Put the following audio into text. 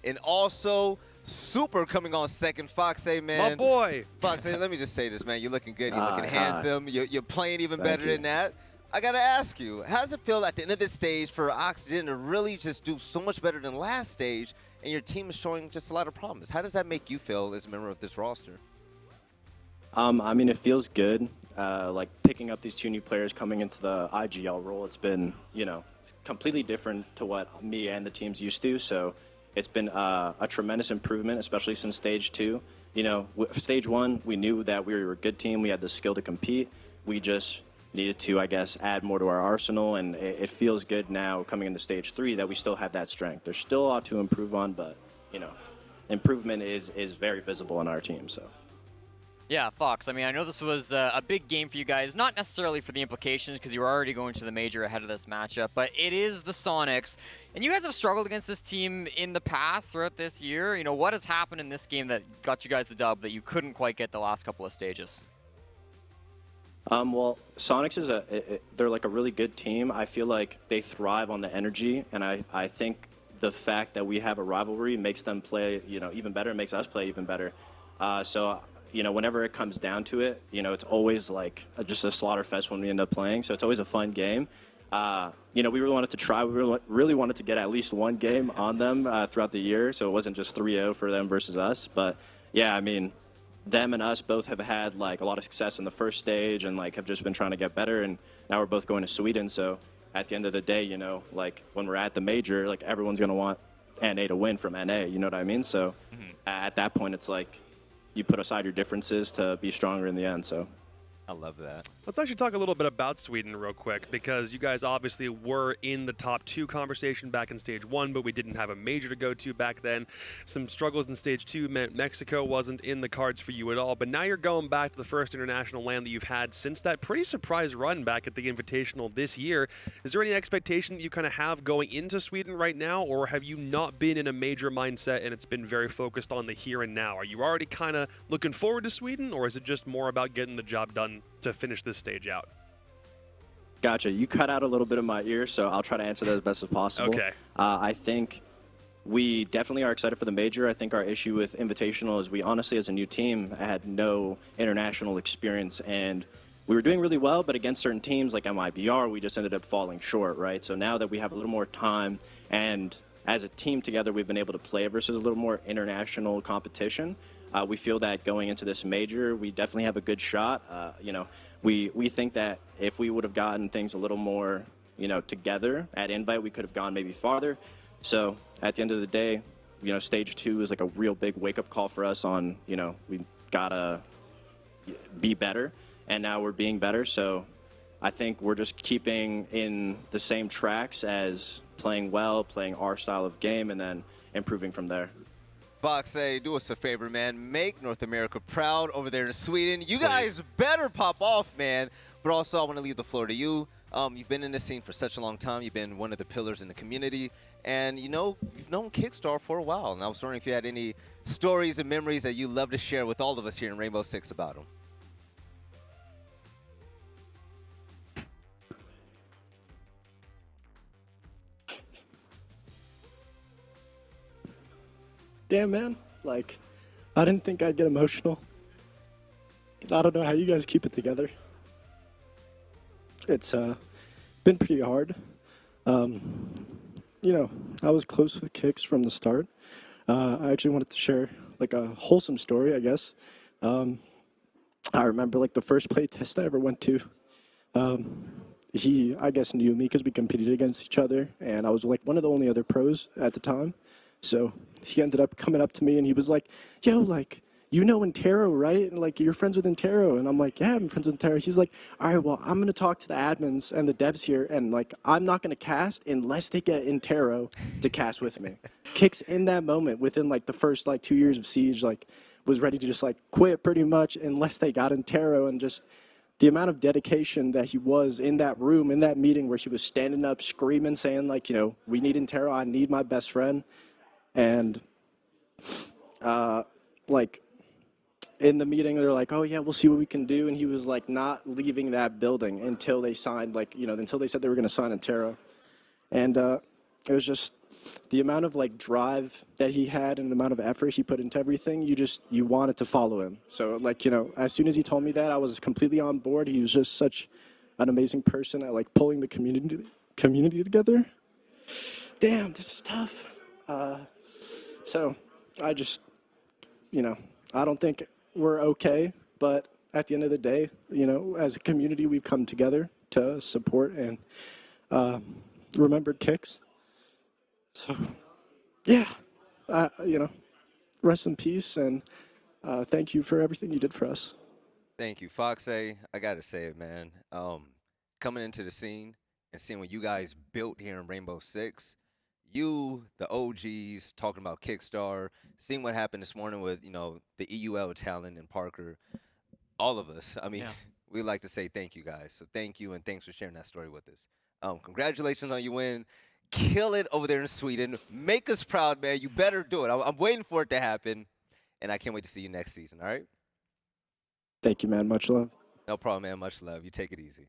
And also, Super coming on second. FoxA, man. My boy. FoxA, let me just say this, man. You're looking good. You're looking Hi. handsome. You're playing even Thank better you. than that. I got to ask you, how does it feel at the end of this stage for Oxygen to really just do so much better than last stage, and your team is showing just a lot of promise? How does that make you feel as a member of this roster? I mean, it feels good. Like picking up these two new players coming into the IGL role, it's been, completely different to what me and the team's used to. So it's been a tremendous improvement, especially since stage 2. Stage 1, we knew that we were a good team. We had the skill to compete. We just needed to, I guess, add more to our arsenal. And it feels good now coming into stage 3 that we still have that strength. There's still a lot to improve on, but, improvement is very visible in our team. So. Yeah, Fox, I mean, I know this was a big game for you guys, not necessarily for the implications because you were already going to the major ahead of this matchup, but it is the Sonics, and you guys have struggled against this team in the past throughout this year. What has happened in this game that got you guys the dub that you couldn't quite get the last couple of stages? Well, Sonics they're like a really good team. I feel like they thrive on the energy, and I think the fact that we have a rivalry makes them play, even better, makes us play even better. Whenever it comes down to it, it's always like just a slaughter fest when we end up playing. So it's always a fun game. We really wanted to try. We really wanted to get at least one game on them throughout the year, so it wasn't just 3-0 for them versus us. But yeah, I mean, them and us both have had like a lot of success in the first stage and like have just been trying to get better. And now we're both going to Sweden. So at the end of the day, like when we're at the major, like everyone's gonna want NA to win from NA. You know what I mean? So at that point, it's like, you put aside your differences to be stronger in the end. So I love that. Let's actually talk a little bit about Sweden real quick, because you guys obviously were in the top 2 conversation back in stage 1, but we didn't have a major to go to back then. Some struggles in stage 2 meant Mexico wasn't in the cards for you at all, but now you're going back to the first international land that you've had since that pretty surprise run back at the Invitational this year. Is there any expectation that you kind of have going into Sweden right now, or have you not been in a major mindset and it's been very focused on the here and now? Are you already kind of looking forward to Sweden, or is it just more about getting the job done to finish this stage out? Gotcha. You cut out a little bit of my ear, so I'll try to answer that as best as possible. Okay. I think we definitely are excited for the major. I think our issue with Invitational is we honestly, as a new team, had no international experience, and we were doing really well, but against certain teams like MIBR, we just ended up falling short, right? So now that we have a little more time, and as a team together, we've been able to play versus a little more international competition. We feel that going into this major, we definitely have a good shot. We think that if we would have gotten things a little more, together at Invite, we could have gone maybe farther. So at the end of the day, stage 2 is like a real big wake-up call for us on, we gotta be better, and now we're being better. So I think we're just keeping in the same tracks as playing well, playing our style of game, and then improving from there. FoxA, do us a favor, man. Make North America proud over there in Sweden. You guys better pop off, man. But also, I want to leave the floor to you. You've been in this scene for such a long time. You've been one of the pillars in the community. And, you've known Kickstar for a while. And I was wondering if you had any stories and memories that you'd love to share with all of us here in Rainbow Six about him. Damn, man. Like, I didn't think I'd get emotional. I don't know how you guys keep it together. It's been pretty hard. I was close with Kicks from the start. I actually wanted to share like a wholesome story, I guess. I remember like the first play test I ever went to. He, I guess, knew me because we competed against each other, and I was like one of the only other pros at the time. So he ended up coming up to me and he was like, yo, like, Intero, right? And like, you're friends with Intero. And I'm like, yeah, I'm friends with Intero. He's like, all right, well, I'm going to talk to the admins and the devs here. And like, I'm not going to cast unless they get Intero to cast with me. Kicks in that moment within like the first like 2 years of Siege, like was ready to just like quit pretty much unless they got Intero. And just the amount of dedication that he was in that room, in that meeting where she was standing up, screaming, saying like, we need Intero. I need my best friend. And like in the meeting, they're like, oh yeah, we'll see what we can do. And he was like not leaving that building until they signed, like, until they said they were going to sign Intero. And it was just the amount of like drive that he had and the amount of effort he put into everything, you wanted to follow him. So like, as soon as he told me that, I was completely on board. He was just such an amazing person at like pulling the community together. Damn, this is tough. So I just, I don't think we're okay, but at the end of the day, as a community, we've come together to support and remember Kicks. So, yeah, rest in peace, and thank you for everything you did for us. Thank you, FoxA. I gotta say it, man. Coming into the scene and seeing what you guys built here in Rainbow Six, you, the OGs, talking about Kickstar, seeing what happened this morning with the EUL talent and Parker, all of us. I mean, Yeah. we'd like to say thank you guys. So thank you, and thanks for sharing that story with us. Congratulations on your win. Kill it over there in Sweden. Make us proud, man. You better do it. I'm waiting for it to happen, and I can't wait to see you next season. All right? Thank you, man. Much love. No problem, man. Much love. You take it easy.